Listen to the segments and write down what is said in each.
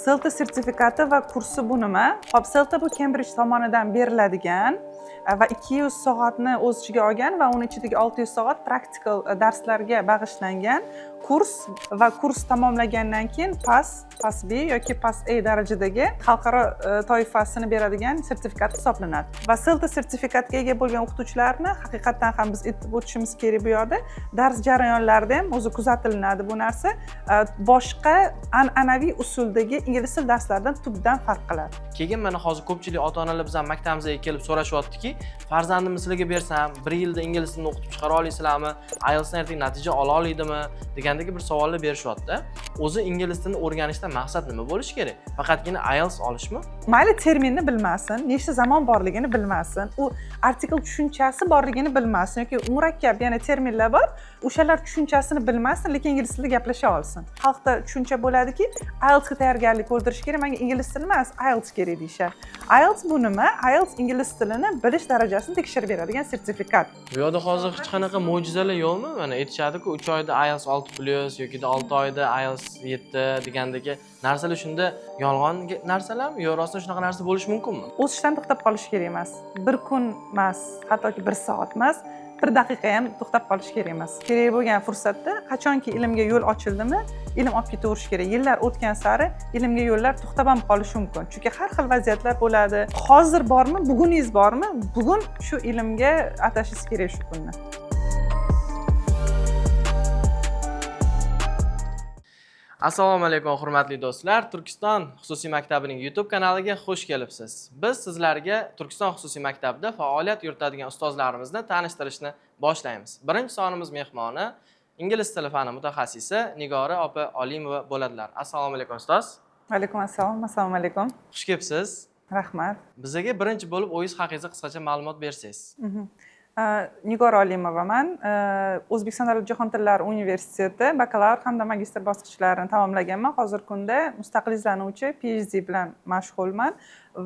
CELTA sertifikati va kursi bu nima? Hop, CELTA bu Cambridge tomonidan beriladigan va 200 soatni o'z ichiga olgan va uni ichidagi 600 soat praktikal darslarga bag'ishlangan kurs va kurs tamomlagandan keyin PAS B yoki PAS A darajadagi xalqaro toifasini beradigan sertifikat hisoblanadi. Va CELTA sertifikatiga ega bo'lgan o'qituvchilarni haqiqatan ham biz aytib o'tishimiz kerak bu yerda. Dars jarayonlarida ham o'zi kuzatilinadi bu narsa. Boshqa an'anaviy usuldagi ingliz tili darslaridan tubdan farq qiladi. Keyin mana hozir ko'pchilik ota-onalar bizning maktabimizga kelib so'rashyaptiki, farzandimni sizlarga bersam, 1 yilda ingliz tilini o'qitib chiqara olasizlarmi? IELTS dan natija ola oladimi? Degandagi bir savollar berishyapti. O'zi ingliz tilini o'rganishdan maqsad nima bo'lishi kerak? Faqatgina IELTS olishmi? Mayli terminni bilmasin, nechta zamon borligini bilmasin, u artikl tushunchasi borligini bilmasin yoki murakkab yana terminlar bor, o'shalar tushunchasini bilmasin, lekin ingliz tilida gaplasha olsin. Xalqda tushuncha bo'ladiki, IELTS ga tayyorgarlik ko'rdirish kerak, menga ingliz tili emas, IELTS kerak deyishadi. IELTS bu nima? IELTS ingliz tilini bilish darajasini tekshirib beradigan sertifikat. Bu yerda hozir hech qanaqa mo'jizalar yo'qmi? Mana aytishadi-ku, 3 oyda IELTS 6+ yoki 6 oyda IELTS 7 degandagi narsalar shunda yolg'on narsalarmi? Yo rostdan shunaqa narsa bo'lishi mumkinmi? O'sishdan to'xtab qolish kerak emas. Bir kun emas, hattoki 1 soat emas, 1 daqiqa ham to'xtab qolish kerak emas. Kerak bo'lgan fursatda qachonki ilmga yo'l ochildimi, ilm olib ketaverish kerak. Yillar o'tgan sari ilmga yo'llar to'xtab ham qolishi mumkin. Chunki har xil vaziyatlar bo'ladi. Hozir bormi, buguningiz bormi? Bugun shu ilmga atashingiz kerak shu kunni. Assalomu alaykum hurmatli do'stlar. Turkiston xususiy maktabining YouTube kanaliga xush kelibsiz. Biz sizlarga Turkiston xususiy maktabida faoliyat yuritadigan ustozlarimizni tanishtirishni boshlaymiz. Birinchi sonimiz mehmoni ingliz tili fani mutaxassisi Nigora opa Olimova bo'ladilar. Assalomu alaykum ustoz. Alaykum assalom. Assalomu alaykum. Xush kelibsiz. Rahmat. Bizga birinchi bo'lib o'zingiz haqingizda qisqacha ma'lumot bersangiz. Nigora Olimovaman. O'zbekiston Davlat jahon tillari universiteti bakalavr hamda magistr bosqichlarini tamomlaganman. Hozirgi kunda mustaqil izlanuvchi PhD bilan mashg'ulman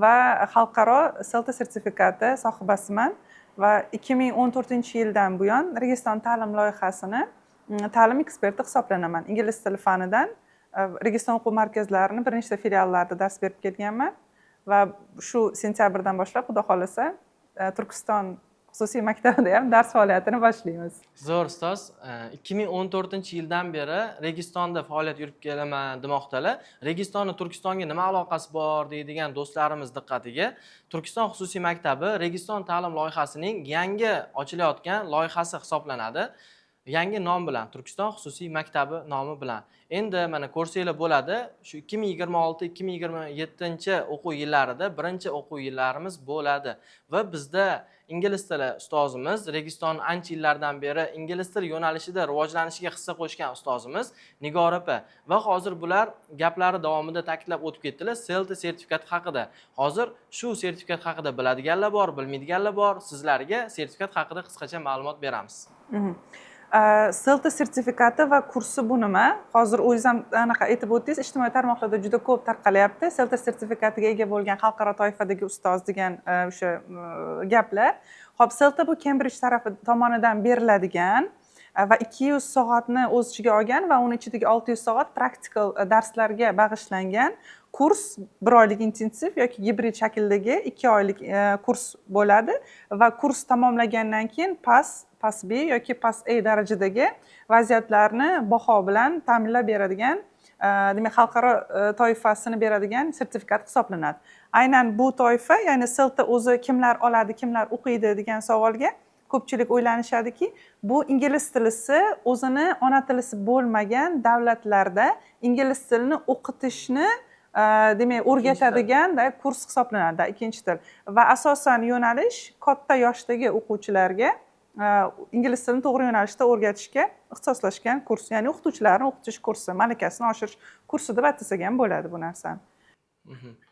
va xalqaro CELTA sertifikati sohibasiman va 2014-yildan buyon Registon ta'lim loyihasini ta'lim eksperti hisoblanaman. Ingliz tili fanidan Registon o'quv markazlarining bir nechta filiallarida dars berib kelganman va shu sentyabrdan boshlab xudo xolasa Turkiston xususiy maktabida ham dars faoliyatini boshlaymiz. Zo'r ustoz. 2014-yildan beri Registonda faoliyat yuritib kelaman demoqdalar. Registonni Turkistonga nima aloqasi bor deydigan do'stlarimiz diqqatiga Turkiston xususiy maktabi Registon ta'lim loyihasining yangi ochilayotgan loyihasi hisoblanadi. Yangi nom bilan, Turkiston xususiy maktabi nomi bilan. Endi mana ko'rsanglar bo'ladi, shu 2026-2027 o'quv yillarida birinchi o'quv yillarimiz bo'ladi va bizda ingliz tili ustozimiz, Registon ancha yillardan beri ingliz tili yo'nalishida rivojlanishiga hissa qo'shgan ustozimiz Nigora opa va hozir bular gaplari davomida ta'kidlab o'tib ketdilar CELTA sertifikati haqida. Hozir shu sertifikat haqida biladiganlar bor, bilmaydiganlar bor. Sizlarga sertifikat haqida qisqacha ma'lumot beramiz. CELTA sertifikati va kursi bu nima? Hozir o'zingiz ham anaqa aytib o'tdingiz, ijtimoiy tarmoqlarda juda ko'p tarqalyapti. CELTA sertifikatiga ega bo'lgan xalqaro toifadagi ustoz degan o'sha gaplar. Hop, CELTA bu Cambridge tomonidan beriladigan va 200 soatni o'z ichiga olgan va uni ichidagi 600 soat praktikal darslarga bag'ishlangan kurs, 1 oylik intensiv yoki gibrid shakldagi 2 oylik kurs bo'ladi va kurs tamomlagandan keyin PAS B yoki PAS A darajadagi vaziyatlarni baho bilan ta'minlab beradigan, demak xalqaro toifasini beradigan sertifikat hisoblanadi. Aynan bu toifa, ya'ni CELTA o'zi kimlar oladi, kimlar o'qiydi degan savolga ko'pchilik o'ylanishadiki, bu ingliz tilisi o'zini ona tilisi bo'lmagan davlatlarda ingliz tilini o'qitishni demak o'rgatadigan kurs hisoblanadi, ikkinchi til. Va asosan yo'nalish katta yoshdagi o'quvchilarga ingliz tilini to'g'ri yo'nalishda o'rgatishga ixtisoslashgan kurs, ya'ni o'qituvchilarni o'qitish kursi, malakasini oshirish kursi deb atasak ham bo'ladi bu narsani.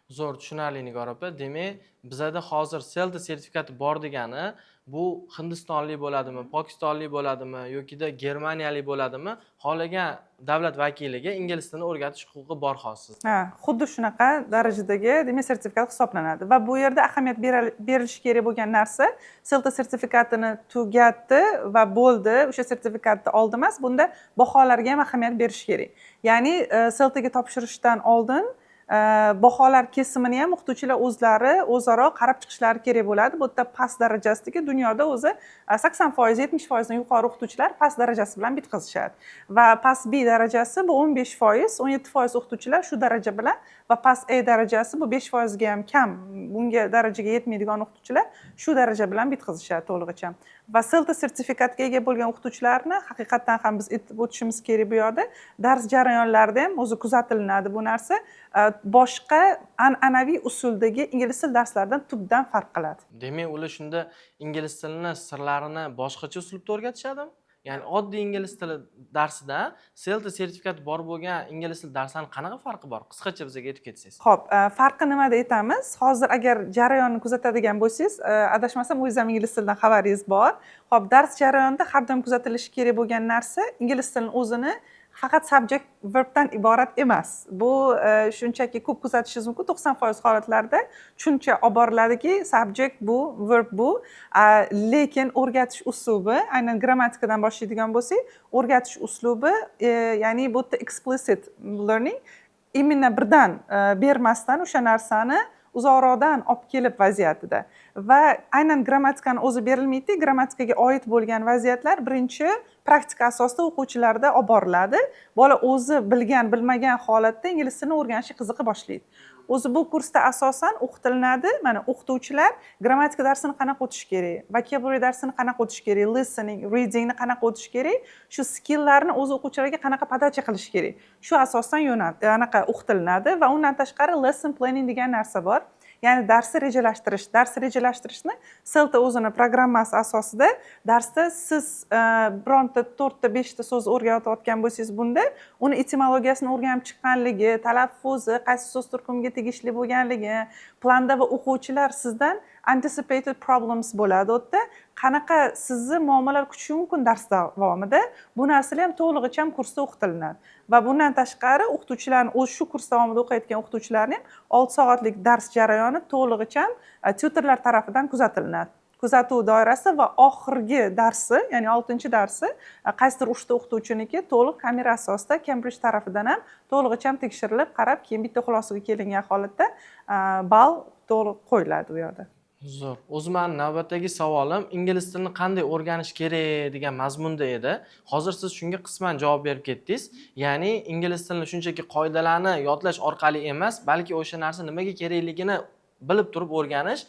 Zo'r, tushunarli Nigora opa. Demak, bizada hozir CELTA sertifikati bor degani bu hindistonlik bo'ladimi, pokistonlik bo'ladimi yokida germaniyalik bo'ladimi, xohlagan davlat vakiliga ingliz tilini o'rgatish huquqi bor hozir. Xuddi shunaqa darajadagi demak sertifikat hisoblanadi va bu yerda ahamiyat berilishi kerak bo'lgan narsa, CELTA sertifikatini tugatdi va bo'ldi, o'sha sertifikatni oldi emas, bunda baholarga ham ahamiyat berish kerak. Ya'ni CELTAga topshirishdan oldin baholar kesimini ham o'qituvchilar o'zlari o'zaro qarab chiqishlari kerak bo'ladi. Bu yerda past darajasidagi dunyoda o'zi 80%, 70% yuqori o'qituvchilar past darajasi bilan bitqazishadi. Va past B darajasi bu 15%, 17% o'qituvchilar shu daraja bilan va past A darajasi bu 5% ga ham kam, bunga darajaga yetmaydigan o'qituvchilar shu daraja bilan bitqazishadi to'lig'icha. Va CELTA sertifikatiga ega bo'lgan o'qituvchilarni haqiqatdan ham biz aytib o'tishimiz kerak bu yerda. Dars jarayonlarida ham o'zi kuzatilinadi bu narsa. Boshqa an'anaviy usuldagi ingliz tili darslaridan tubdan farq qiladi. Demak, ular shunda ingliz tilini sirlarini boshqacha uslubda o'rgatishadimi? Ya'ni oddiy ingliz tili darsida CELTA sertifikati bor bo'lgan ingliz tili darslarining qanaqa farqi bor? Qisqacha bizga aytib ketsangiz. Xo'p, farqi nimada aytamiz? Hozir agar jarayonni kuzatadigan bo'lsangiz, adashmasam o'zingiz ham ingliz tilidan xabaringiz bor. Xo'p, dars jarayonida har doim kuzatilishi kerak bo'lgan narsa ingliz tilining o'zini faqat subject verbdan iborat emas. Bu shunchaki ko'p kuzatishingiz mumkin. 90% holatlarda tushuncha olib boriladiki, subject bu, verb bu, lekin o'rgatish uslubi, aynan grammatikadan boshlaydigan bo'lsak, o'rgatish uslubi, ya'ni bu yerda explicit learning imенно birdan bermasdan o'sha narsani uzoqroqdan olib kelib vaziyatida. Va aynan grammatikani o'zi berilmaydi, grammatikaga oid bo'lgan vaziyatlar birinchi praktika asosida o'quvchilarda olib boriladi. Bola o'zi bilgan, bilmagan holatda ingliz tilini o'rganishga qiziqa boshlaydi. O'zi bu kursda asosan o'qitilinadi. Mana o'qituvchilar grammatika darsini qanaqa o'tish kerak, vocabulary darsini qanaqa o'tish kerak, listening, readingni qanaqa o'tish kerak, shu skilllarni o'z o'quvchilarga qanaqa podacha qilish kerak. Shu asosdan anaqa o'qitilinadi va undan tashqari lesson planning degan narsa bor. Ya'ni darsni rejalashtirish. Darsni rejalashtirishni CELTA o'zini programmasi asosida darsda siz bironta 4 ta 5 ta so'z o'rgatayotgan bo'lsangiz, bunda uni etimologiyasini o'rganib chiqqanligi, talaffuzi, qaysi so'z turkumiga tegishli bo'lganligi, planda va o'quvchilar sizdan anticipated problems bo'ladi. U yerda qanaqa sizni muammolar kutishi mumkin dars davomida, bu narsalar ham to'lig'icha kursda o'qitilinadi. Va bundan tashqari o'qituvchilarni o'z shu kurs davomida o'qiyotgan o'qituvchilarning 6 soatlik dars jarayoni to'lig'icha tutorlar tarafidan kuzatilinadi. Kuzatuv doirasi va oxirgi darsi, ya'ni 6-darsi qaysidir uchta o'qituvchiniki to'liq kamera asosida Cambridge tarafidan ham to'lig'icha tekshirilib, qarab, keyin bitta xulosaga kelingan holatda ball to'liq qo'yiladi u yerda. Zo'r. O'zimning navbatdagi savolim ingliz tilini qanday o'rganish kerak degan mazmunda edi. Hozir siz shunga qisman javob berib ketdingiz. Ya'ni ingliz tilini shunchaki qoidalarni yodlash orqali emas, balki o'sha narsa nimaga kerakligini bilib turib o'rganish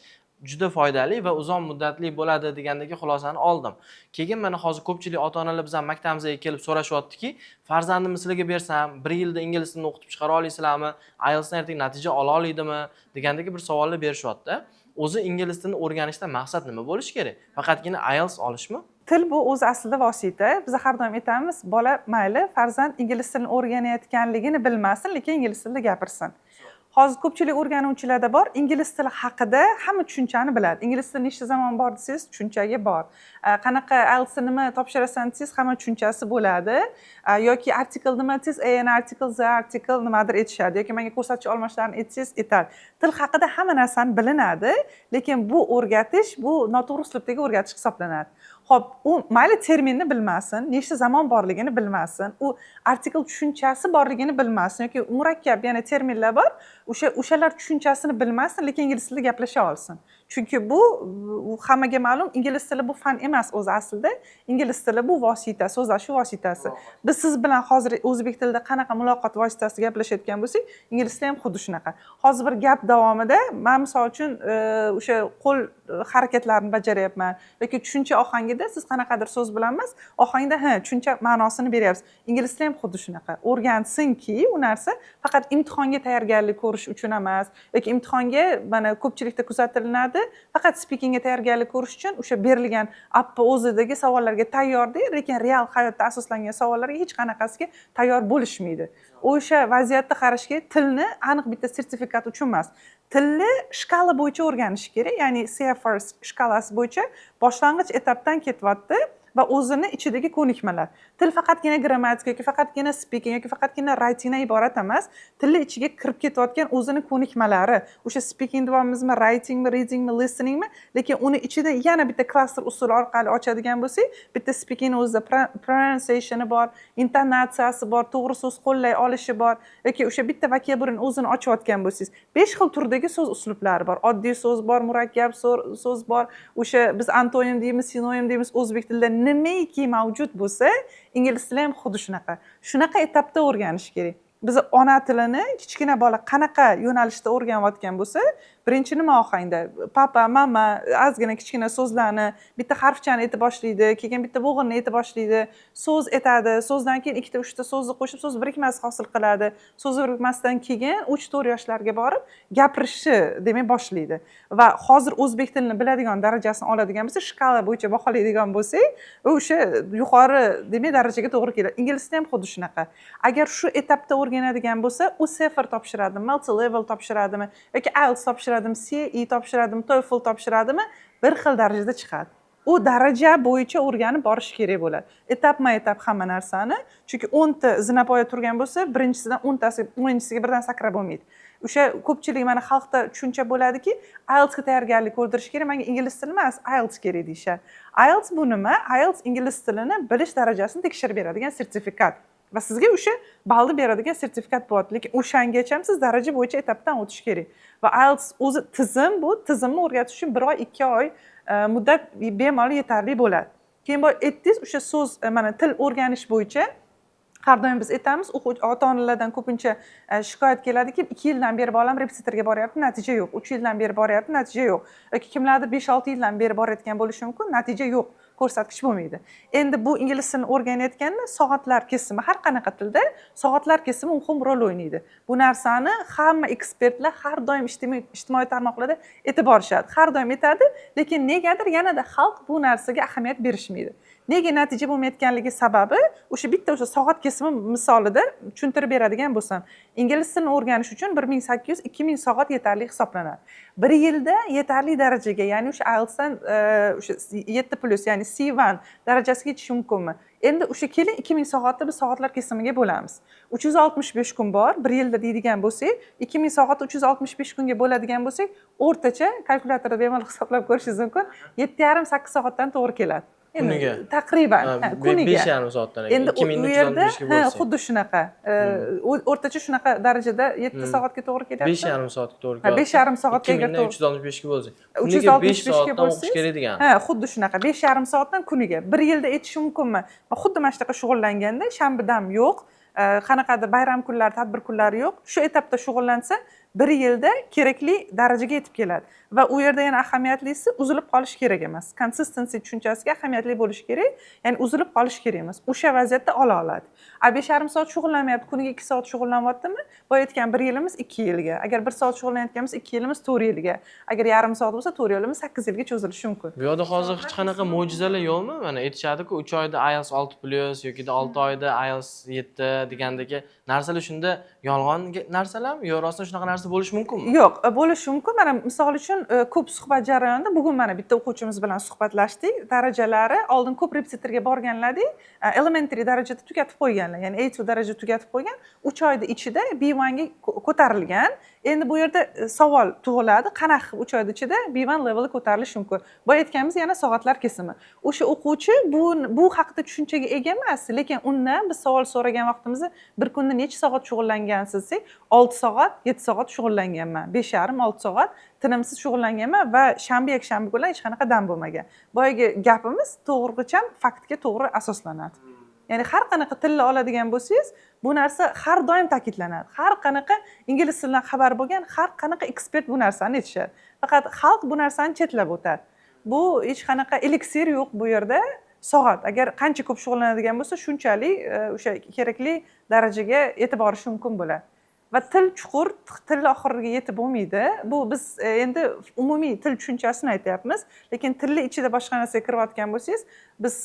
juda foydali va uzoq muddatli bo'ladi degandagi xulosani oldim. Keyin mana hozir ko'pchilik ota-onalar bizning maktabimizga kelib so'rashyaptiki, farzandimni sizlarga bersam, 1 yilda ingliz tilini o'qitib chiqara olasizlarmi? IELTSdan ertaga natija ola oladimi? degandagi bir savollar berishyapti. O'zi ingliz tilini o'rganishda maqsad nima bo'lishi kerak? Faqatgina IELTS olishmi? Til bu o'zi aslida vosita. Biz har doim aytamiz, bola mayli farzand ingliz tilini o'rganayotganligini bilmasin, lekin ingliz tilida gapirsin. Hozir ko'pchilik o'rganuvchilarda bor, ingliz tili haqida hamma tushunchani biladi. Ingliz tili nechta zamon bor desangiz, tushunchagi bor. Qanaqa IELTS nima topshirasan desangiz, hamma tushunchasi bo'ladi. Yoki article nima desangiz, an article, the article nimadir aytishadi. Yoki menga ko'rsatchi olmashlarini aytsangiz, aytadi. Til haqida hamma narsani bilinadi, lekin bu o'rgatish, bu noto'g'ri uslubdagi o'rgatish hisoblanadi. Xo'p, u mayli terminni bilmasin, nechta zamon borligini bilmasin, u artikel tushunchasi borligini bilmasin yoki murakkab yana terminlar bor, o'shalar tushunchasini bilmasin, lekin ingliz tilida gaplasha olsin. Chunki bu hammaga ma'lum, ingliz tili bu fan emas o'zi aslida. Ingliz tili bu vosita, so'zlashuv vositasi. Biz siz bilan hozir o'zbek tilida qanaqa muloqot vositasida gaplashayotgan bo'lsak, ingliz tilida ham xuddi shunaqa. Hozir bir gap davomida men misol uchun o'sha qo'l harakatlarini bajaryapman yoki tushuncha ohangida siz qanaqadir so'z bilan emas, ohangda tushuncha ma'nosini beryapsiz. Ingliz tili ham xuddi shunaqa. O'rgansinki, u narsa faqat imtihonga tayyorgarlik ko'rish uchun emas yoki imtihonga mana ko'pchilikda kuzatilinadi, faqat speakingga tayyorgarlik ko'rish uchun o'sha berilgan appa o'zidagi savollarga tayyorda, lekin real hayotda asoslangan savollarga hech qanaqasiga tayyor bo'lishmaydi. O'sha vaziyatda qarashga tilni aniq bitta sertifikat uchun emas, tilni shkala bo'yicha o'rganish kerak. Ya'ni CFR shkalasi bo'yicha boshlang'ich etapdan ketyapti va o'zini ichidagi ko'nikmalar. Til faqatgina grammatika yoki faqatgina speaking yoki faqatgina writingdan iborat emas. Tilni ichiga kirib ketayotgan o'zini ko'nikmalari. O'sha speaking deyapmizmi, writingmi, readingmi, listeningmi, lekin uni ichida yana bitta klaster usuli orqali ochadigan bo'lsak, bitta speakingni o'zida pronunciationi bor, intonatsiyasi bor, to'g'ri so'z qo'llay olishi bor yoki o'sha bitta vokabularni o'zini ochayotgan bo'lsangiz, 5 xil turdagi so'z uslublari bor. Oddiy so'z bor, murakkab so'z bor. O'sha biz antonim deymiz, sinonim deymiz, o'zbek tilida nimaiki mavjud bo'lsa, ingliz tilida ham xuddi shunaqa. Shunaqa etapda o'rganish kerak. Biz ona tilini kichkina bola qanaqa yo'nalishda o'rganayotgan bo'lsa, birinchi nima ohangda papa, mama ozgina kichkina so'zlarni, bitta harfchani aytib boshlaydi, keyin bitta bo'g'inni aytib boshlaydi, so'z aytadi, so'zdan keyin ikkita uchta so'zni qo'shib so'z birikmasi hosil qiladi. So'z birikmasidan keyin 3-4 yoshlarga borib gapirishni demak boshlaydi. Va hozir o'zbek tilini biladigan darajasini oladigan bo'lsa, shkala bo'yicha baholaydigan bo'lsak, o'sha yuqori demak darajaga to'g'ri keladi. Ingliz tilida ham xuddi shunaqa. Agar shu etapda o'rganadigan bo'lsa, u CEFR topshiradimi, multi-level topshiradimi yoki IELTS topshiradimi, CE topshiradimi, TOEFL topshiradimi, bir xil darajada chiqadi. U daraja bo'yicha o'rganib borish kerak bo'ladi. Etapma-etap hamma narsani, chunki 10 ta zinapoya turgan bo'lsa, birinchisidan 10 tasi 10-chisiga birdan sakrab bo'lmaydi. O'sha ko'pchilik mana xalqda tushuncha bo'ladiki, IELTS ga tayyorgarlik ko'rdirish kerak, menga ingliz tili emas, IELTS kerak deyishadi. IELTS bu nima? IELTS ingliz tilini bilish darajasini tekshirib beradigan sertifikat. Va sizga o'sha balni beradigan sertifikat bo'ladi, lekin o'shangacha siz daraja bo'yicha etapdan o'tish kerak. Va IELTS o'zi tizim, bu tizimni o'rgatish uchun 1 oy, 2 oy muddat bemalol yetarli bo'ladi. Keyin aytdingiz, o'sha so'z mana til o'rganish bo'yicha har doim biz aytamiz, ota-onalardan ko'pincha shikoyat keladiki, 2 yildan beri bolam repetitorga boryapti, natija yo'q. 3 yildan beri boryapti, natija yo'q. Yoki kimlardir 5-6 yildan beri borayotgan bo'lishi mumkin, natija yo'q. Ko'rsatkich bo'lmaydi. Endi bu ingliz tilini o'rganayotganda soatlar kesimi, har qanaqa tilda soatlar kesimi muhim rol o'ynaydi. Bu narsani hamma ekspertlar har doim ijtimoiy tarmoqlarda aytib borishadi. Har doim aytadi, lekin negadir yanada xalq bu narsaga ahamiyat berishmaydi. Nega natija bo'lmayotganligi sababi o'sha bitta o'sha soat kesimi misolida tushuntirib beradigan bo'lsam, ingliz tilini o'rganish uchun 1800-2000 soat yetarli hisoblanadi. 1 yilda yetarli darajaga, ya'ni o'sha IELTSdan o'sha 7+, ya'ni C1 darajasiga yetish mumkinmi? Endi o'sha keling 2000 soatni biz soatlar kesimiga bo'lamiz. 365 kun bor, 1 yilda deydigan bo'lsak, 2000 soatni 365 kunga bo'ladigan bo'lsak, o'rtacha kalkulyatorda bemalol hisoblab ko'rishingiz mumkin, 7,5-8 soatdan to'g'ri keladi. Kuniga taqriban kuniga 5,5 soatdan endi u yerda xuddi shunaqa o'rtacha shunaqa darajada 7 soatga to'g'ri kelyapti. 5,5 soatga to'g'ri kelyapti. 5,5 soatga agar 365 ga bo'lsa, kuniga 5 365 soatdan o'qish kerak degan. Xuddi shunaqa 5,5 soatdan kuniga 1 yilda aytish mumkinmi? Xuddi mana shunaqa shug'ullanganda shanbadam yo'q, qanaqadir bayram kunlari, tadbir kunlari yo'q. Shu etapda shug'ullansa 1 yilda kerakli darajaga yetib keladi. Va u yerda yana ahamiyatlisi uzilib qolish kerak emas. Consistency tushunchasiga ahamiyatli bo'lish kerak. Ya'ni uzilib qolish kerak emas. O'sha vaziyatda ola oladi. 5,5 soat shug'ullanmayapti, kuniga 2 soat shug'ullanyaptimi? Bu aytgan 1 yilimiz 2 yilga. Agar 1 soat shug'ullanayotganimiz 2 yilimiz 4 yilga. Agar yarim soat bo'lsa 4 yilimiz 8 yilga cho'zilishi mumkin. Bu yerda hozir hech qanaqa mo'jizalar yo'qmi? Mana aytishadi-ku, 3 oyda IELTS 6+ yoki 6 oyda IELTS 7 degandagi narsalar shunda yolg'on narsalarmi? Yo rostdan shunaqa narsa bo'lishi mumkinmi? Yo'q, bo'lishi mumkin. Mana misol uchun ko'p suhbat jarayonida bugun mana bitta o'quvchimiz bilan suhbatlashdik. Darajalari oldin ko'p repetitorga borganlar-da, elementary darajada tugatib qo'yganlar. Ya'ni A2 daraja tugatib qo'ygan, 3 oyda ichida B1 ga ko'tarilgan. Endi bu yerda savol tug'iladi, qanaqa 3 oyda ichida B1 levelga ko'tarilishi mumkin? Bu aytganimiz yana soatlar kesimi. O'sha o'quvchi bu haqida tushunchaga ega emas, lekin undan biz savol so'ragan vaqtimizda bir kunda necha soat shug'ullangansiz desak, 6 soat, 7 soat shug'ullanganman. 5,5-6 soat tinimsiz shug'ullanganman va shanba-yakshanba kunlar hech qanaqa dam bo'lmagan. Boyagi gapimiz to'g'richam faktga to'g'ri asoslanadi. Ya'ni har qanaqa tilni oladigan bo'lsangiz, bu narsa har doim ta'kidlanadi. Har qanaqa ingliz tilidan xabar bo'lgan, har qanaqa ekspert bu narsani aytishadi. Faqat xalq bu narsani chetlab o'tadi. Bu hech qanaqa eliksir yo'q bu yerda. Soat agar qancha ko'p shug'ullanadigan bo'lsa, shunchalik o'sha kerakli darajaga yetib borishi mumkin bo'ladi. Va til chuqur, til oxiriga yetib bo'lmaydi. Bu biz endi umumiy til tushunchasini aytyapmiz, lekin tilni ichida boshqa narsaga kirayotgan bo'lsangiz, biz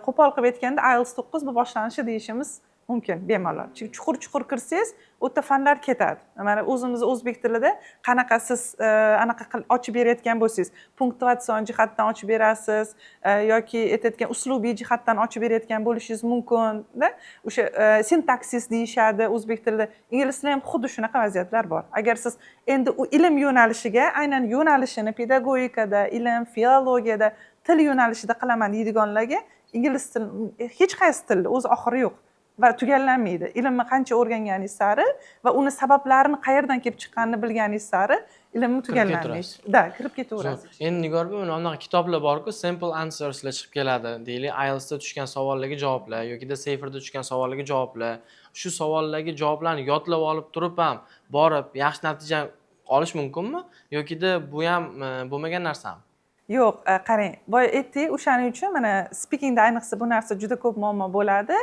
qo'pol qilib aytganda IELTS 9 bu boshlanishi deyishimiz mumkin bemalol. Chunki chuqur kirsangiz, u yerda fanlar ketadi. Mana o'zimiz o'zbek tilida qanaqa siz anaqa ochib berayotgan bo'lsangiz, punktuatsion jihatdan ochib berasiz yoki aytayotgan uslubiy jihatdan ochib berayotgan bo'lishingiz mumkin-da. O'sha sintaksis deyishadi o'zbek tilida. Ingliz tilida ham xuddi shunaqa vaziyatlar bor. Agar siz endi u ilm yo'nalishiga, aynan yo'nalishini pedagogikada, ilm, filologiyada, til yo'nalishida qilaman deydiganlarga ingliz tili hech qaysi tilda o'z oxiri yo'q va tugallanmaydi. Ilmni qancha o'rganganingiz sari va uni sabablarini qayerdan kelib chiqqanini bilganingiz sari ilmni tugallanmaydi. Da, kirib ketaverasiz. Endi Nigor opa, mana bunaqa kitoblar bor-ku, simple answerslar chiqib keladi. Deylik, IELTSda tushgan savollarga javoblar yokida Safer'da tushgan savollarga javoblar. Shu savollarga javoblarni yodlab olib turib ham borib yaxshi natija olish mumkinmi? Yokida bu ham bo'lmagan narsami? Yo'q, qarang, boya aytdik, o'shaning uchun mana speakingda ayniqsa bu narsa juda ko'p muammo bo'ladi.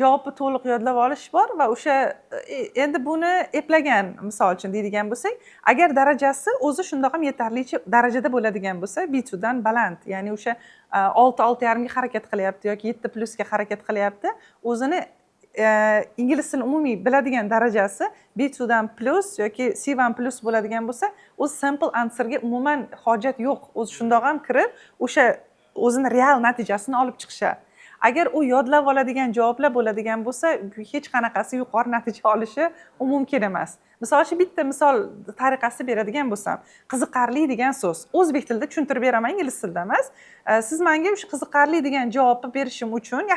Javobni to'liq yodlab olish bor va o'sha endi buni eplagan, misol uchun deydigan bo'lsak, agar darajasi o'zi shundoq ham yetarlicha darajada bo'ladigan bo'lsa, B2 dan baland, ya'ni o'sha 6-6,5 ga harakat qilyapti yoki 7+ ga harakat qilyapti, o'zini ingliz tilini umumiy biladigan darajasi B2 dan plus yoki C1+ bo'ladigan bo'lsa, o'z simple answerga umuman hojat yo'q. O'zi shundoq ham kirib, o'sha o'zini real natijasini olib chiqishadi. Agar u yodlab oladigan javoblar bo'ladigan bo'lsa, hech qanaqasi yuqori natija olishi mumkin emas. Misol uchun bitta misol tariqasida beradigan bo'lsam, qiziqarli degan so'z. O'zbek tilida tushuntirib beraman, ingliz tilida emas. Siz menga o'sha qiziqarli degan javobni berishim uchun,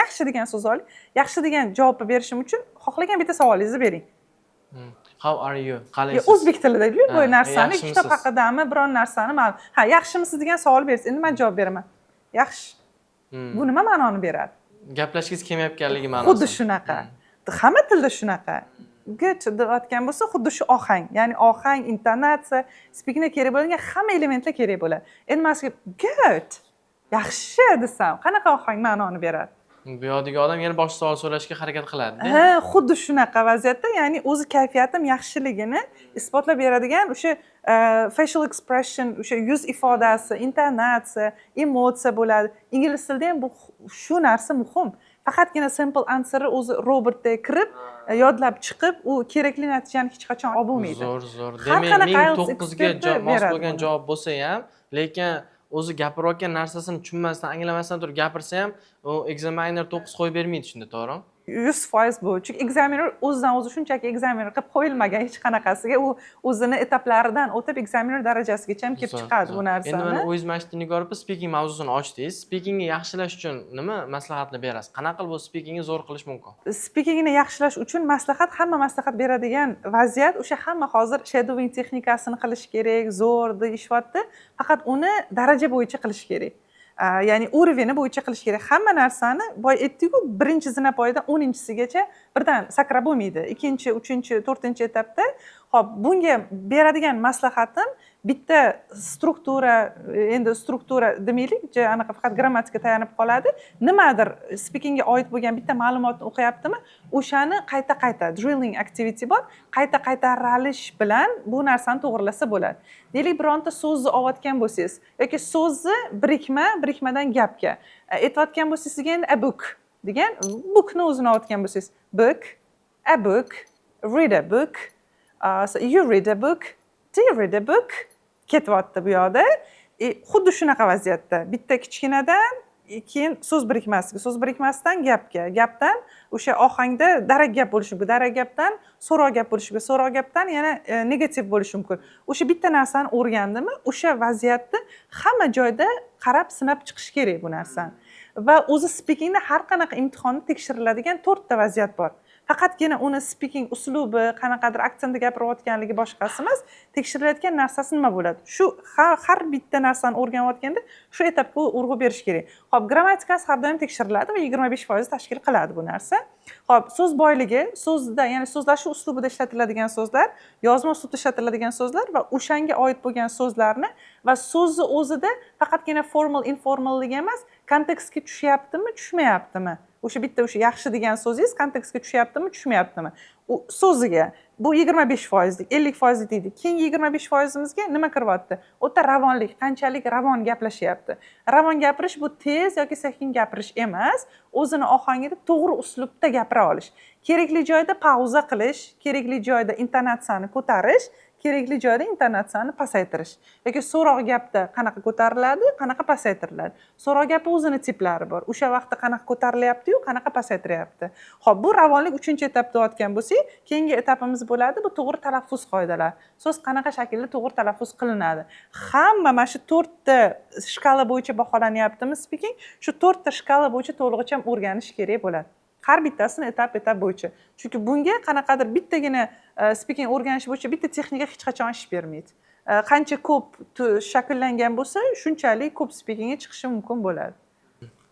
yaxshi degan so'z oling. Yaxshi degan javobni berishim uchun xohlagan bitta savolingizni bering. How are you? Qalaysiz? O'zbek tilida-ku bu narsani kitob haqidami, biron narsani ma'lum. Ha, yaxshimisiz degan savol bersangiz, endi men javob beraman. Yaxshi. Bu nima ma'noni beradi? Gaplashgingiz kelmayotganligi ma'nosi. Xuddi shunaqa. Hamma tilda shunaqa. Good deyotgan bo'lsa, xuddi shu ohang, ya'ni ohang, intonatsiya, speakingga kerak bo'lgan hamma elementlar kerak bo'ladi. Endi men sizga good, yaxshi desam, qanaqa ohang ma'noni beradi? Bu yoqdagi odam yana boshqa savol so'rashga harakat qiladi-da. Ha, xuddi shunaqa vaziyatda, ya'ni o'zi kayfiyatim yaxshiligini isbotlab beradigan o'sha facial expression, o'sha yuz ifodasi, intonatsiya, emotsiya bo'ladi. Ingliz tilida ham bu shu narsa muhim. Faqatgina simple answer o'zi robotga kirib, yodlab chiqib, u kerakli natijani hech qachon olib bo'lmaydi. Zo'r. Demak, 1009 ga mos bo'lgan javob bo'lsa ham, lekin o'zi gapirayotgan narsasini tushunmasdan, anglamasdan turib gapirsa ham, u examiner 9 qo'yib bermaydi, shunda, to'g'rimi? 100% bu. Chunki examiner o'zidan o'zi shunchaki examiner qilib qo'yilmagan hech qanaqasiga, u o'zini etaplaridan o'tib examiner darajasigacha ham kelib chiqadi bu narsani. Endi mana o'zingiz mana shu Nigor opa speaking mavzusini ochdingiz. Speakingni yaxshilash uchun nima maslahatlar berasiz? Qanaqa qilib bu speakingni zo'r qilish mumkin? Speakingni yaxshilash uchun hamma maslahat beradigan vaziyat o'sha hamma hozir shadowing texnikasini qilish kerak, zo'r deyishyapti. Faqat uni daraja bo'yicha qilish kerak. Ya'ni uroveni bo'yicha qilish kerak. Hamma narsani boy aytdik-ku, birinchi zinapoyadan 10-sigacha birdan sakrab bo'lmaydi. 2-chi, 3-chi, 4-chi etapda. Xo'p, bunga beradigan maslahatim bitta struktura demaylik, anaqa faqat grammatikaga tayanib qoladi. Nimadir speakingga oid bo'lgan bitta ma'lumotni o'qiyaptimi, o'shani qayta drilling activity bor, qaytaralish bilan bu narsani to'g'rilasa bo'ladi. Deylik, bironta so'zni olayotgan bo'lsangiz yoki so'zni birikmadan gapga aytayotgan bo'lsangiz, endi a book degan bookni o'zini olayotgan bo'lsangiz, book, a book, read a book, so you read a book, do you read a book? Ketyapti bu yoqda. Xuddi shunaqa vaziyatda bitta kichkinadan keyin so'z birikmasidan gapga, gapdan o'sha ohangda darak gap bo'lishi mumkin, darak gapdan so'roq gap bo'lishi mumkin, so'roq gapdan yana negativ bo'lishi mumkin. O'sha bitta narsani o'rgandimi, o'sha vaziyatni hamma joyda qarab sinab chiqish kerak bu narsani. Va o'zi speakingda har qanaqa imtihonda tekshiriladigan 4 ta vaziyat bor. Faqatgina uni speaking uslubi, qanaqadir aksentda gapirayotganligi boshqasi emas, tekshirilayotgan narsasi nima bo'ladi? Shu har bitta narsani o'rganayotganda shu etapga urg'u berish kerak. Xo'p, grammatikasi har doim tekshiriladi va 25% tashkil qiladi bu narsa. Xo'p, so'z boyligi, so'zda, ya'ni so'zlashuv uslubida ishlatiladigan so'zlar, yozma uslubda ishlatiladigan so'zlar va o'shanga oid bo'lgan so'zlarni va so'zni o'zida faqatgina formal, informallik emas, kontekstga tushyaptimi, tushmayaptimi? O'sha bitta o'sha yaxshi degan so'zingiz kontekstga tushyaptimi, tushmayaptimi? U so'ziga bu 25%lik, 50% deydi. Keyingi 25%imizga nima kiryapti? O'ta ravonlik, qanchalik ravon gaplashyapti. Ravon gapirish bu tez yoki sekin gapirish emas, o'zini ohangida to'g'ri uslubda gapira olish. Kerakli joyda pauza qilish, kerakli joyda intonatsiyani ko'tarish, kerakli joyda intonatsiyani pasaytirish. Yoki so'roq gapda qanaqa ko'tariladi, qanaqa pasaytiriladi. So'roq gapi o'zini tiplari bor. O'sha vaqtda qanaqa ko'tarilyapti-yu, qanaqa pasaytiryapti. Xo'p, bu ravonlik 3-etapda o'tgan bo'lsak, keyingi etapimiz bo'ladi, bu to'g'ri talaffuz qoidalari. So'z qanaqa shaklda to'g'ri talaffuz qilinadi. Hamma mana shu 4 ta shkala bo'yicha baholanyaptimi speaking? Shu 4 ta shkala bo'yicha to'lig'icha o'rganish kerak bo'ladi. Har bittasini etap bo'yicha. Chunki bunga qanaqadir bittagina speaking o'rganish bo'yicha bitta texnika hech qachon ish bermaydi. Qancha ko'p shakllangan bo'lsa, shunchalik ko'p speakingga chiqishi mumkin bo'ladi.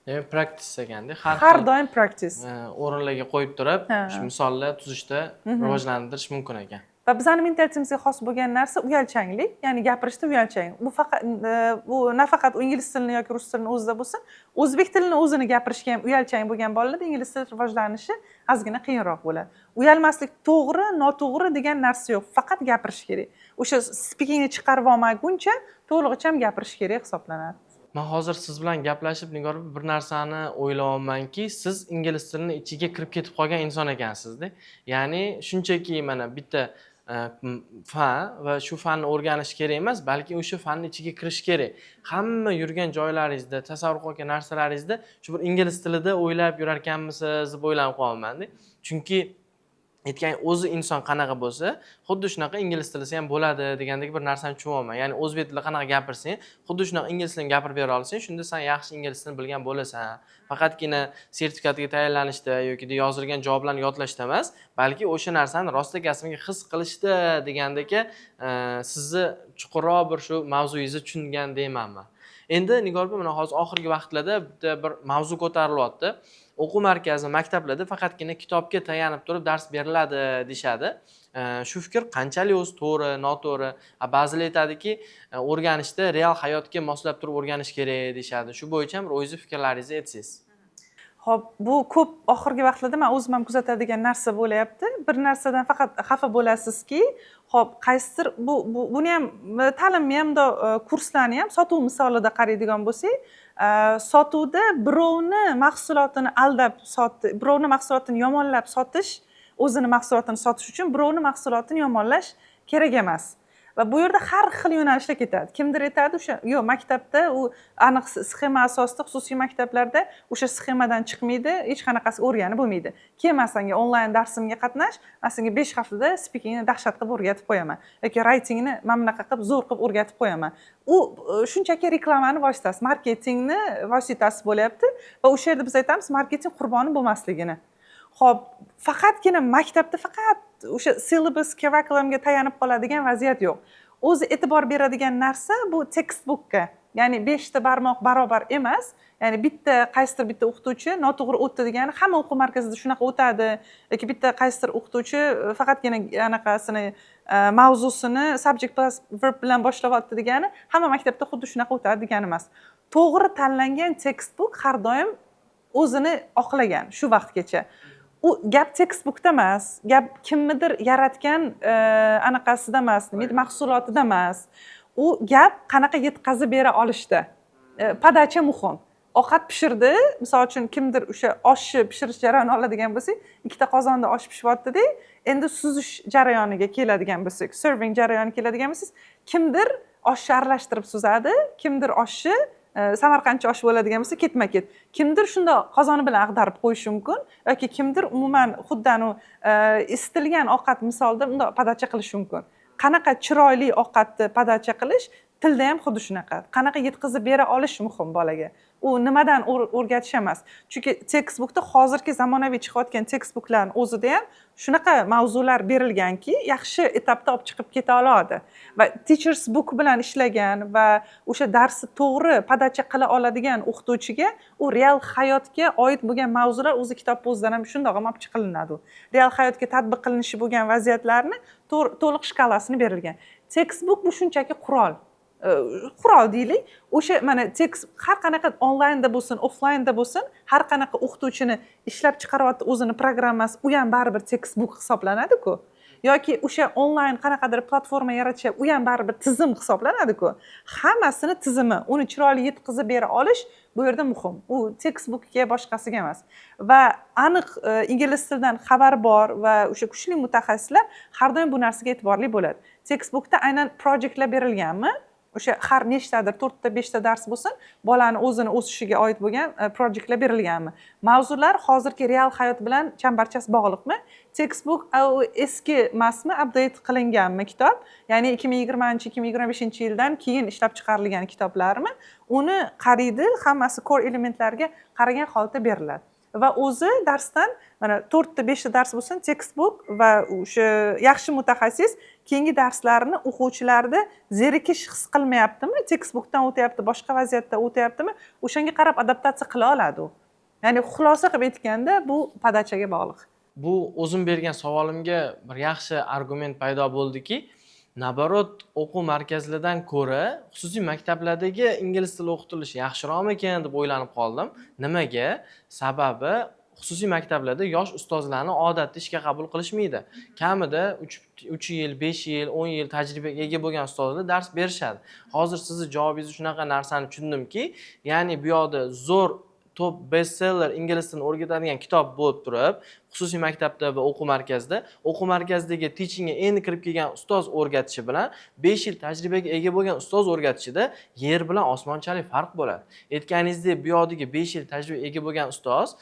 Demak, practice ekanda. Har doim practice. O'rinlarga qo'yib turib, shu misollar tuzishda rivojlantirish mumkin ekan. Va bizning mentalitimizga xos bo'lgan narsa uyalchanglik, ya'ni gapirishda uyalchang. Bu faqat bu nafaqat ingliz tilini yoki rus tilini o'zida bo'lsin, o'zbek tilini o'zini gapirishga ham uyalchang bo'lgan bolalarda ingliz tili rivojlanishi ozgina qiyinroq bo'ladi. Uyalmaslik to'g'ri, noto'g'ri degan narsa yo'q, faqat gapirish kerak. O'sha speakingni chiqarib olmaguncha to'lig'icha gapirish kerak hisoblanadi. Men hozir siz bilan gaplashib, Nigor bir narsani o'ylayapmanki, siz ingliz tilini ichiga kirib ketib qolgan inson ekansizda. Ya'ni shunchaki mana bitta fan va shu fanni o'rganish kerak emas, balki o'sha fanning ichiga kirish kerak. Hamma yurgan joylaringizda, tasavvur qilgan narsalaringizda shu bir ingliz tilida o'ylab yurar ekanmisiz deb o'ylanib qolaman. Chunki aytgan o'zi inson qanaqa bo'lsa, xuddi shunaqa ingliz tilisi ham bo'ladi degandek bir narsani tushunyapman. Ya'ni o'zbek tilida qanaqa gapirsang, xuddi shunaqa ingliz tilini gapirib bera olsang, shunda sen yaxshi ingliz tilini bilgan bo'lasan. Faqatgina sertifikatga tayyorlanishda yoki yozilgan javoblarni yodlashda emas, balki o'sha narsani rostda kasbiga his qilishda degandek sizni chuqurroq bir shu mavzuyingizni tushungan deymanman. Endi Nigor opa, mana hozir oxirgi vaqtlarda bitta bir mavzu ko'tarilyapti. O'quv markazi, maktablarda faqatgina kitobga tayanib turib dars beriladi deyshadi. Shu fikr qanchalik o'zi to'g'ri, noto'g'ri? Ba'zilar aytadiki, o'rganishda real hayotga moslab turib o'rganish kerak deyshadi. Shu bo'yicha ham o'zingiz fikrlaringizni aytsangiz. Xo'p, bu ko'p oxirgi vaqtlarda men o'zim ham kuzatadigan narsa bo'layapti. Bir narsadan faqat xafa bo'lasizki, xo'p, qaysidir buni ham ta'limni ham kurslarni ham sotuv misolida qaraydigan bo'lsak, sotuvda birovni mahsulotini aldab birovni mahsulotini yomonlab sotish, o'zini mahsulotini sotish uchun birovni mahsulotini yomonlash kerak emas. Va bu yerda har xil yo'nalishlar ketadi. Kimdir aytadi, o'sha yo'q, maktabda u aniq sxema asosida, xususiy maktablarda o'sha sxemadan chiqmaydi, hech qanaqasi o'rganib bo'lmaydi. Kelma senga onlayn darsimga qatnash, men senga 5 haftada speakingni dahshat qilib o'rgatib qo'yaman yoki writingni men bunaqa qilib zo'r qilib o'rgatib qo'yaman. U shunchaki reklamani vositasi, marketingni vositasi bo'lyapti va o'sha yerda biz aytamiz marketing qurboni bo'lmasligini. Xo'p, faqatgina maktabda faqat o'sha syllabus curriculumga tayanib qoladigan vaziyat yo'q. O'zi e'tibor beradigan narsa bu textbookga. Ya'ni 5 ta barmoq barobar emas. Ya'ni qaysidir bitta o'qituvchi noto'g'ri o'tdi degani hamma o'quv markazida shunaqa o'tadi yoki bitta qaysidir o'qituvchi faqatgina anaqasini mavzusini subject plus verb bilan boshlayapti degani hamma maktabda xuddi shunaqa o'tadi degani emas. To'g'ri tanlangan textbook har doim o'zini oqlagan shu vaqtgacha. U gap textbookda emas, gap kimnidir yaratgan anaqasida emas, mahsulotida emas. U gap qanaqa yetkazib bera olishda. Podacha muhim. Ovqat pishirdi, misol uchun kimdir o'sha oshni pishirish jarayonini oladigan bo'lsak, ikkita qozonda osh pishyapti-da, endi suzish jarayoniga keladigan bo'lsak, serving jarayoniga keladigan bo'lsangiz, kimdir oshni aralashtirib suzadi, kimdir oshni Samarqandcha osh bo'ladigan bo'lsa ketma-ket. Kimdir shunda qozoni bilan ag'darib qo'yishi mumkin yoki kimdir umuman xuddi isitilgan ovqat misolida unda podacha qilishi mumkin. Qanaqa chiroyli ovqatni podacha qilish tilda ham xuddi shunaqa. Qanaqa yetkazib bera olish muhim bolaga. U nimadan o'rgatish emas. Chunki textbookda hozirgi zamonaviy chiqayotgan textbooklarning o'zida ham shunaqa mavzular berilganki, yaxshi etapda olib chiqib keta oladi. Va teachers book bilan ishlagan va o'sha darsni to'g'ri podacha qila oladigan o'qituvchiga u real hayotga oid bo'lgan mavzular o'zi kitob o'zidan ham shundoq ham olib chiqilinadi. Real hayotga tatbiq qilinishi bo'lgan vaziyatlarni to'liq shkalasini berilgan. Textbook bu shunchaki qurol deylik. O'sha mana tekst har qanaqa onlaynda bo'lsin, offlaynda bo'lsin, har qanaqa o'qituvchini ishlab chiqaryapti o'zini programmasi, u ham baribir textbook hisoblanadi-ku. yoki o'sha onlayn qanaqadir platforma yaratishib u ham baribir tizim hisoblanadi-ku. Hammasini tizimi, uni chiroyli yetkazib bera olish bu yerda muhim. U textbookga boshqasiga emas. Va aniq ingliz tilidan xabari bor va o'sha kuchli mutaxassislar har doim bu narsaga e'tiborli bo'ladi. Textbookda aynan projektlar berilganmi? O'sha har nechtadir 4 ta 5 ta dars bo'lsin, bolani o'zini o'sishiga oid bo'lgan projektlar berilganmi? Mavzular hozirgi real hayot bilan chambarchas bog'liqmi? Textbook eski emasmi, update qilinganmi kitob? Ya'ni 2020-2025-yildan keyin ishlab chiqarilgan kitoblarmi? Uni qariydi, hammasi core elementlarga qaragan holatda beriladi. Va o'zi darsdan mana 4 ta 5 ta dars bo'lsin, textbook va o'sha yaxshi mutaxassis keyingi darslarini o'quvchilarda zerikish his qilmayaptimi, textbookdan o'tyapti, boshqa vaziyatda o'tyaptimi, o'shanga qarab adaptatsiya qila oladi u. Ya'ni xulosa qilib aytganda bu podachaga bog'liq. Bu o'zim bergan savolimga bir yaxshi argument paydo bo'ldiki, naborot o'quv markazlaridan ko'ra xususiy maktablardagi ingliz tili o'qitilishi yaxshiroqmikan deb o'ylanib qoldim. Nimaga? Sababi xususiy maktablarda yosh ustozlarni odatda ishga qabul qilishmaydi. Kamida 3 yil, 5 yil, 10 yil tajribaga ega bo'lgan ustozlar dars berishadi. Hozir sizni javobingiz shunaqa narsani tushundimki, ya'ni bu yoqda zo'r top bestseller ingliz tilini o'rgatadigan kitob bo'lib turib, xususiy maktabda va o'quv markazidagi teachingga endi kirib kelgan ustoz o'rgatishi bilan 5 yil tajribaga ega bo'lgan ustoz o'rgatishida yer bilan osmonchalik farq bo'ladi. Aytganingizdek, bu yoqdagi 5 yil tajribaga ega bo'lgan ustoz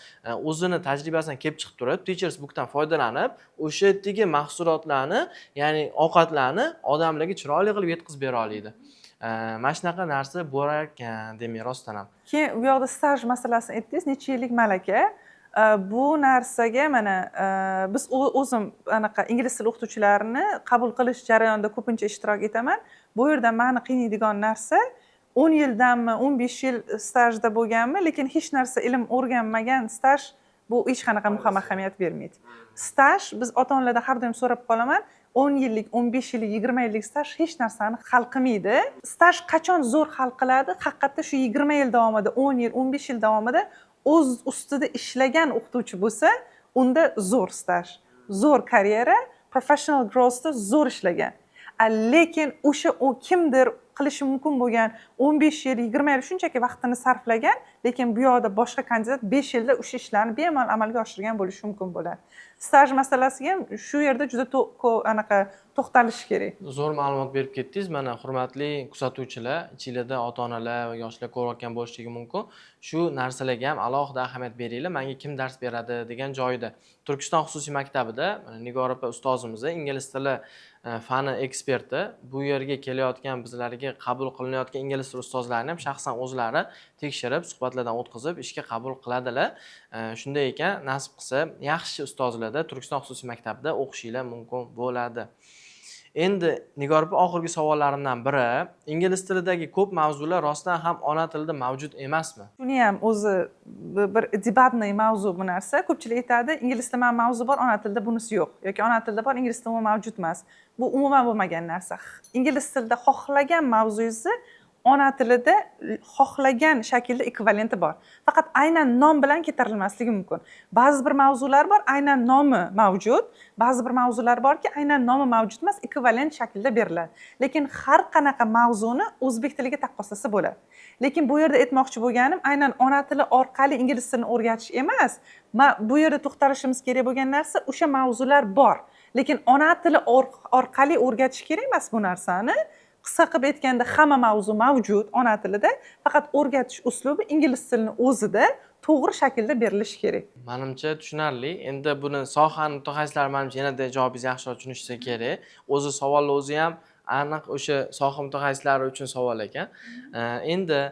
o'zini tajribasidan kelib chiqib turib, Teachers Bookdan foydalanib, o'sha yerdagi mahsulotlarni, ya'ni ovqatlarni odamlarga chiroyli qilib yetkazib bera oladi. Mana shunaqa narsa bo'lar ekan, demak rostdan ham. Keyin bu yoqda staj masalasini aytdingiz, necha yillik malaka. Bu narsaga mana biz o'zim anaqa ingliz tili o'qituvchilarini qabul qilish jarayonida ko'pincha ishtirok etaman. Bu yerda meni qiynaydigan narsa 10 yildanmi, 15 yil stajda bo'lganmi, lekin hech narsa ilm o'rganmagan staj bu hech qanaqa muhim ahamiyat bermaydi. Staj biz ota-onalardan har doim so'rab qolaman, 10 yillik, 15 yillik, 20 yillik staj hech narsani hal qilmaydi. Staj qachon zo'r hal qiladi? Haqiqatda shu 20 yil davomida, 10 yil, 15 yil davomida o'z ustida ishlagan o'qituvchi bo'lsa, unda zo'r staj, zo'r karyera, professional growthda zo'r ishlagan. Lekin o'sha kimdir qilishi mumkin bo'lgan 15 yil, 20 yil shunchaki vaqtini sarflagan, lekin bu yoqda boshqa kandidat 5 yilda o'sha ishlarni bemalol amalga oshirgan bo'lishi mumkin bo'ladi. Staj masalasiga ham shu yerda juda anaqa to'xtalish kerak. Zo'r ma'lumot berib ketdingiz. Mana hurmatli kuzatuvchilar, ichingizda ota-onalar va yoshlar ko'rayotgan bo'lishligi mumkin. Shu narsalarga ham alohida ahamiyat beringlar. Menga kim dars beradi degan joyida. Turkiston xususiy maktabida Nigora opa ustozimiz, ingliz tili fani eksperti, bu yerga kelayotgan bizlarga qabul qilinayotgan ingliz tili ustozlarini ham shaxsan o'zlari tekshirib, suhbatlardan o'tkazib ishga qabul qiladilar. Shunday ekan, nasib qilsa, yaxshi ustozlarda Turkiston xususiy maktabida o'qishinglar mumkin bo'ladi. Endi Nigora opa, oxirgi savollarimdan biri, ingliz tilidagi ko'p mavzular rostdan ham ona tilida mavjud emasmi? Shuni ham o'zi bir debatniy mavzu bu narsa. Ko'pchilik aytadi, ingliz tilida mavzu bor, ona tilida bunisi yo'q, yoki ona tilida bor, ingliz tilida mavjud emas. Bu umuman bo'lmagan narsa. Ingliz tilida xohlagan mavzungizni ona tilida xohlagan shaklda ekvivalenti bor. Faqat aynan nom bilan keltirilmasligi mumkin. Ba'zi bir mavzular bor, aynan nomi mavjud, ba'zi bir mavzular borki, aynan nomi mavjud emas, ekvivalent shaklda beriladi. Lekin har qanaqa mavzuni o'zbek tiliga taqqoslasa bo'ladi. Lekin bu yerda aytmoqchi bo'lganim, aynan ona tili orqali ingliz tilini o'rgatish emas. Bu yerda to'xtalishimiz kerak bo'lgan narsa o'sha mavzular bor. Lekin ona tili orqali o'rgatish kerak emas bu narsani. Qisqa qilib aytganda hamma mavzu mavjud ona tilida, faqat o'rgatish uslubi ingliz tilini o'zida to'g'ri shaklda berilishi kerak. Menimcha tushunarli. Endi buni sohani mutaxassislari menimcha yanada javobingizni yaxshiroq tushunishsa kerak. O'zi savolni o'zi ham aniq o'sha soha mutaxassislari uchun savol ekan. Endi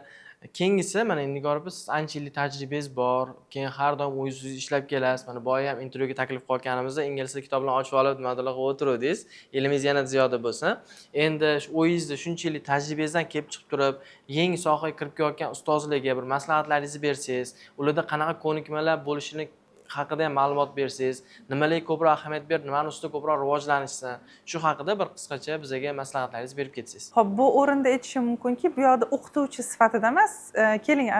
keyingisi, mana Nigora opa, siz ancha yillik tajribangiz bor, keyin har doim o'zingiz ishlab kelasiz. Mana boya ham intervyuga taklif qilganimizda ingliz tili kitoblarni ochib olib, nimadir qilib o'tiruvdingiz. Ilmingiz yanada ziyoda bo'lsin. Endi o'zingizda shuncha yillik tajribangizdan kelib chiqib turib, yangi sohaga kirib kelayotgan ustozlarga bir maslahatlaringizni bersangiz, ularda qanaqa ko'nikmalar bo'lishini haqida ham ma'lumot bersangiz, nimalarga ko'proq ahamiyat berib, nimani ustida ko'proq rivojlanishsa, shu haqida bir qisqacha bizga maslahatlaringizni berib ketsangiz. Xo'p, bu o'rinda aytishim mumkinki, bu yoqda o'qituvchi sifatida emas, keling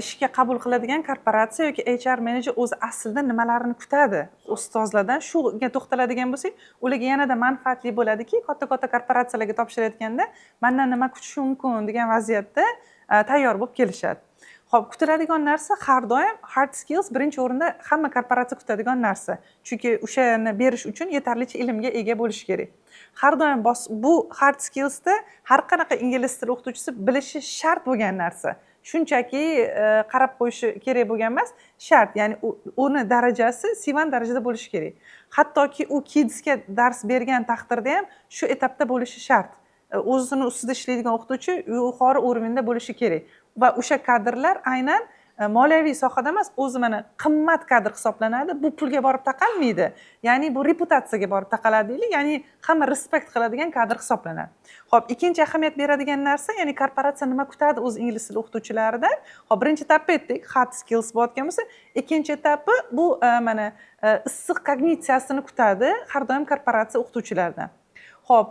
ishga qabul qiladigan korporatsiya yoki HR menejer o'zi aslida nimalarni kutadi ustozlardan shuga to'xtaladigan bo'lsak, ularga yanada manfaatli bo'ladiki, katta korporatsiyalarga topshirayotganda mandan nima kutish mumkin degan vaziyatda tayyor bo'lib kelishadi. Xo'p, kutiladigan narsa har doim hard skills birinchi o'rinda hamma korporatsiya kutadigan narsa. Chunki o'shani berish uchun yetarlicha ilmga ega bo'lish kerak. Har doim bu hard skillsda har qanaqa ingliz tili o'qituvchisi bilishi shart bo'lgan narsa. Shunchaki qarab qo'yishi kerak bo'lgan emas, shart. Ya'ni uni darajasi C1 darajada bo'lishi kerak. Hattoki u kidsga dars bergan taqdirda ham shu etapda bo'lishi shart. O'zini ustida ishlaydigan o'qituvchi yuqori o'rinda bo'lishi kerak. Va o'sha kadrlar aynan moliyaviy sohada emas, o'zi mana qimmat kadr hisoblanadi. Bu pulga borib taqalmaydi. Ya'ni bu reputatsiyaga borib taqaladi deylik. Ya'ni hamma respekt qiladigan kadr hisoblanadi. Xo'p, ikkinchi ahamiyat beradigan narsa, ya'ni korporatsiya nima kutadi o'z ingliz tili o'qituvchilaridan? Xo'p, birinchi etapda aytdik, hard skills bo'layotgan bo'lsa, ikkinchi etapi bu mana issiq kognitsiyasini kutadi har doim korporatsiya o'qituvchilaridan. Xo'p,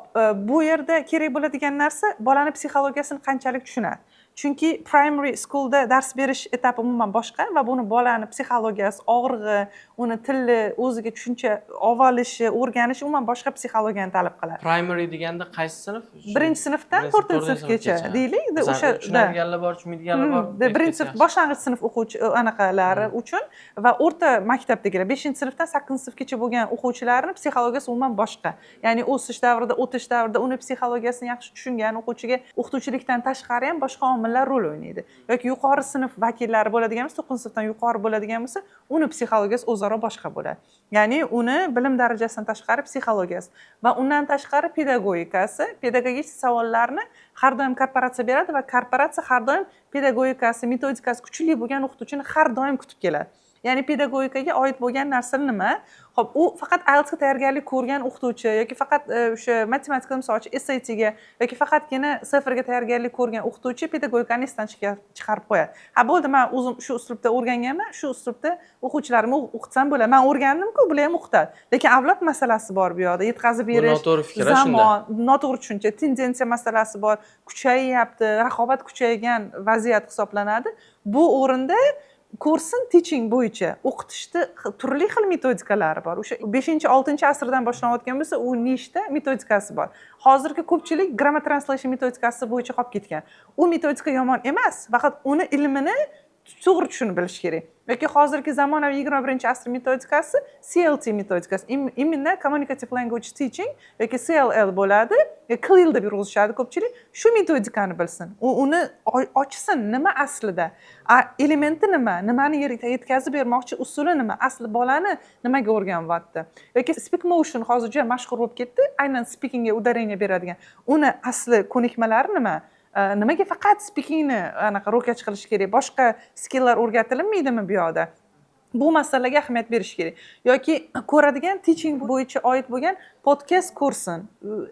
bu yerda kerak bo'ladigan narsa bolani psixologiyasini qanchalik tushunadi. Chunki primary schoolda dars berish etapi umuman boshqa va buni bolani psixologiyasi, og'rig'i, uni tili, o'ziga tushuncha olishi, o'rganishi umuman boshqa psixologiyani talab qiladi. Primary deganda qaysi sinf? Birinchi sinfdan 4-sinfgacha deylik. O'sha tushunadiganlar bor, tushunmaydiganlar bor. Birinchi sinf boshlang'ich sinf o'quvchi anaqalari uchun va o'rta maktabdagilar 5-sinfdan 8-sinfgacha bo'lgan o'quvchilarning psixologiyasi umuman boshqa. Ya'ni o'sish davrida, o'tish davrida uni psixologiyasini yaxshi tushungan o'quvchiga o'qituvchilikdan tashqari ham boshqa omillar rol o'ynaydi. Yoki yuqori sinf vakillari bo'ladigan bo'lsa, 9-sinfdan yuqori bo'ladigan bo'lsa, uni psixologiyasi o'zaro boshqa bo'ladi. Ya'ni uni bilim darajasidan tashqari psixologiyasi va undan tashqari pedagogikasi, pedagogik savollarni har doim korporatsiya beradi va korporatsiya har doim pedagogikasi, metodikasi kuchli bo'lgan o'qituvchini har doim kutib keladi. Ya'ni pedagogikaga oid bo'lgan narsa nima? Xo'p, u faqat IELTS ga tayyorgarlik ko'rgan o'qituvchi yoki faqat o'sha matematika misolchi SAT ga yoki faqatgina CFR ga tayyorgarlik ko'rgan o'qituvchi pedagogikani esdan chiqarib qo'yadi. Ha, bo'ldi, men o'zim shu uslubda o'rganganman, shu uslubda o'quvchilarimni o'qitsam bo'ladi. Men o'rgandim-ku, bular ham o'qitadi. Lekin avlod masalasi bor bu yoqda, yetkazib berish, zamon, noto'g'ri tushuncha, tendensiya masalasi bor, kuchayyapti, raqobat kuchaygan vaziyat hisoblanadi. Bu o'rinda Kursin teaching bo'yicha o'qitishda turli xil metodikalari bor. O'sha 5-6-asrdan boshlanayotgan bo'lsa, u nishda metodikasi bor. Hozirgi ko'pchilik grammar translation metodikasi bo'yicha qolib ketgan. U metodika yomon emas, faqat uni ilmini to'g'ri tushunib bilish kerak. Yoki hozirgi zamonaviy 21-asr metodikasi CLT metodikasi, imенно communicative language teaching yoki CLL bo'ladi. CLIL deb yurg'izishadi ko'pchilik. Shu metodikani bilsin. Uni ochsin, nima aslida, elementi nima, nimani yetkazib bermoqchi, usuli nima, asli bolani nimaga o'rganyapti. Yoki speak motion hozir juda mashhur bo'lib ketdi. Aynan speakingga udarение beradigan. Uni asli ko'nikmalari nima? Nimaga faqat speakingni anaqa ro'kach qilish kerak? Boshqa skilllar o'rgatilmaydimi bu yoqda? Bu masalaga ahamiyat berish kerak. Yoki ko'radigan teaching bo'yicha oid bo'lgan podcast ko'rsin,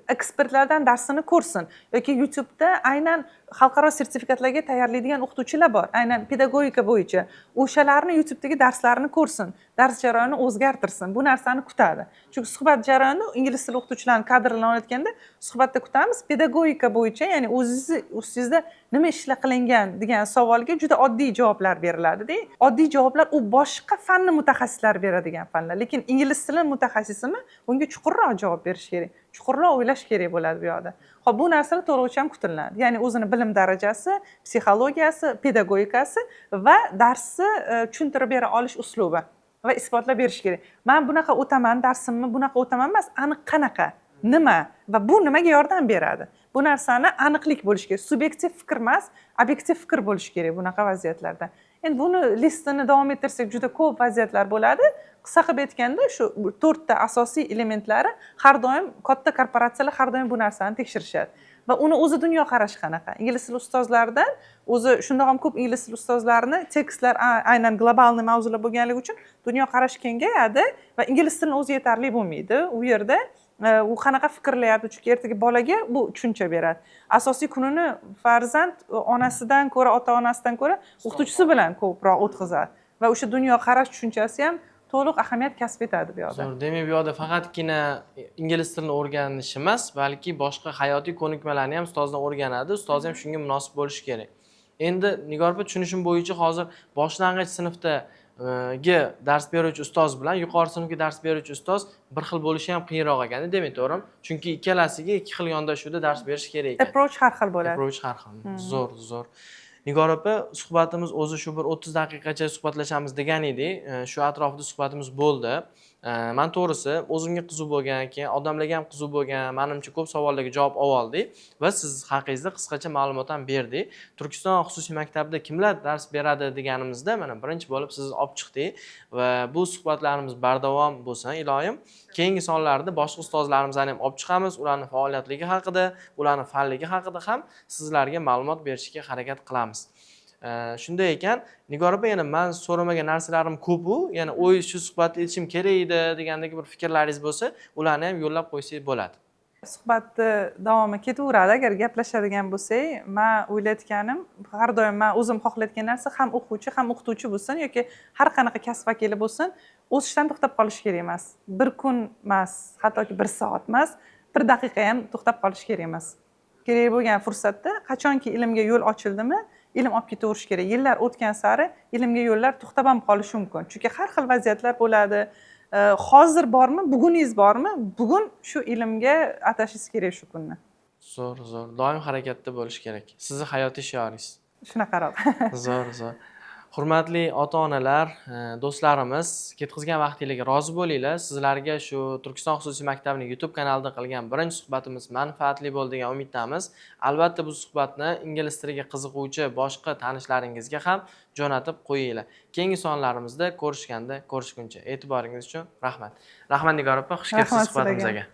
ekspertlardan darsini ko'rsin yoki YouTube'da aynan xalqaro sertifikatlarga tayyorlaydigan o'qituvchilar bor, aynan pedagogika bo'yicha. O'shalarni YouTube'dagi darslarini ko'rsin, dars jarayonini o'zgartirsin. Bu narsani kutadi. Chunki suhbat jarayonida ingliz tili o'qituvchilarini kadrlanayotganda suhbatda kutamiz, pedagogika bo'yicha, ya'ni o'zingizda nima ishlar qilingan degan savolga juda oddiy javoblar beriladi-da. Oddiy javoblar u boshqa fanni mutaxassislari beradigan fanlar, lekin ingliz tili mutaxassisimi bunga chuqurroq javob berish kerak. Chuqurroq o'ylash kerak bo'ladi bu yoqda. Xo'p, bu narsalar to'g'ri kutilinadi. Ya'ni o'zini bilim darajasi, psixologiyasi, pedagogikasi va darsni tushuntirib bera olish uslubi va isbotlab berish kerak. Men bunaqa o'taman, darsimni bunaqa o'taman emas, aniq qanaqa, nima va bu nimaga yordam beradi? Bu narsani aniqlik bo'lishi kerak. Subyektiv fikr emas, obyektiv fikr bo'lishi kerak bunaqa vaziyatlarda. Endi buni listini davom ettirsak juda ko'p vaziyatlar bo'ladi. Qisqa qilib aytganda, shu 4 ta asosiy elementlari har doim katta korporatsiyalar har doim bu narsani tekshirishadi. Va uni o'zi dunyoqarashi qanaqa? Ingliz tili ustozlaridan o'zi shundoq ham ko'p ingliz tili ustozlarini tekstlar aynan globalniy mavzular bo'lganligi uchun dunyoqarash kengayadi va ingliz tilini o'zi yetarli bo'lmaydi. U yerda u qanaqa fikrlayapti, chunki ertaga bolaga bu tushuncha beradi. Asosiy kunini farzand onasidan ko'ra, ota-onasidan ko'ra o'qituvchisi bilan ko'proq o'tkazadi va o'sha dunyoqarash tushunchasi ham to'liq ahamiyat kasb etadi bu yoqda. Zo'r, demak bu yoqda faqatgina ingliz tilini o'rganish emas, balki boshqa hayotiy ko'nikmalarni ham ustozdan o'rganadi. Ustoz ham shunga munosib bo'lishi kerak. Endi Nigor opa tushunishim bo'yicha hozir boshlang'ich sinfda dars beruvchi ustoz bilan yuqori sinfga dars beruvchi ustoz bir xil bo'lishi ham qiyinroq ekan, demak to'g'rimi? Chunki ikkalasiga ikki xil yondashuvda dars berish kerak ekan. Approach har xil bo'ladi. Approach har xil. Zo'r. Nigor opa, suhbatimiz o'zi shu bir 30 daqiqacha suhbatlashamiz degan edik. Shu atrofida suhbatimiz bo'ldi. Men to'g'risi o'zimga qiziq bo'lgan, keyin odamlarga ham qiziq bo'lgan, menimcha ko'p savollarga javob oldik va siz haqingizda qisqacha ma'lumot ham berdik. Turkiston xususiy maktabida kimlar dars beradi deganimizda mana birinchi bo'lib sizni olib chiqdik va bu suhbatlarimiz bardavom bo'lsin, iloyim. Keyingi sonlarda boshqa ustozlarimizni ham olib chiqamiz, ularning faoliyatligi haqida, ularning fanligi haqida ham sizlarga ma'lumot berishga harakat qilamiz. Shunday ekan, Nigor opa, yana men so'ramagan narsalarim ko'p-u, yana shu suhbatda aytishim kerak edi degandek bir fikrlaringiz bo'lsa, ularni ham yo'llab qo'ysangiz bo'ladi. Suhbatni davomi ketaveradi agar gaplashadigan bo'lsak. Men o'ylayotganim, har doim men o'zim xohlayotgan narsa ham o'quvchi, ham o'qituvchi bo'lsin yoki har qanaqa kasb vakili bo'lsin, o'sishdan to'xtab qolish kerak emas. Bir kun emas, hattoki bir soat emas, bir daqiqa ham to'xtab qolish kerak emas. Kerak bo'lgan fursatda qachonki ilmga yo'l ochildimi, ilm olib ketaverish kerak. Yillar o'tgan sari ilmga yo'llar to'xtab ham qolishi mumkin. Chunki har xil vaziyatlar bo'ladi. Hozir bormi, buguningiz bormi? Bugun shu ilmga atashingiz kerak shu kunni. Zo'r. Doim harakatda bo'lish kerak. Sizni hayotiy shioringiz. Shunaqaroq. Zo'r. Hurmatli ota-onalar, do'stlarimiz, ketkizgan vaqtingizga rozi bo'linglar. Sizlarga shu Turkiston xususiy maktabining YouTube kanalida qilgan birinchi suhbatimiz manfaatli bo'ldi degan umiddamiz. Albatta bu suhbatni ingliz tiliga qiziquvchi boshqa tanishlaringizga ham jo'natib qo'yinglar. Keyingi sonlarimizda ko'rishguncha e'tiboringiz uchun rahmat. Rahmat Nigor opa, xush kelibsiz suhbatimizga.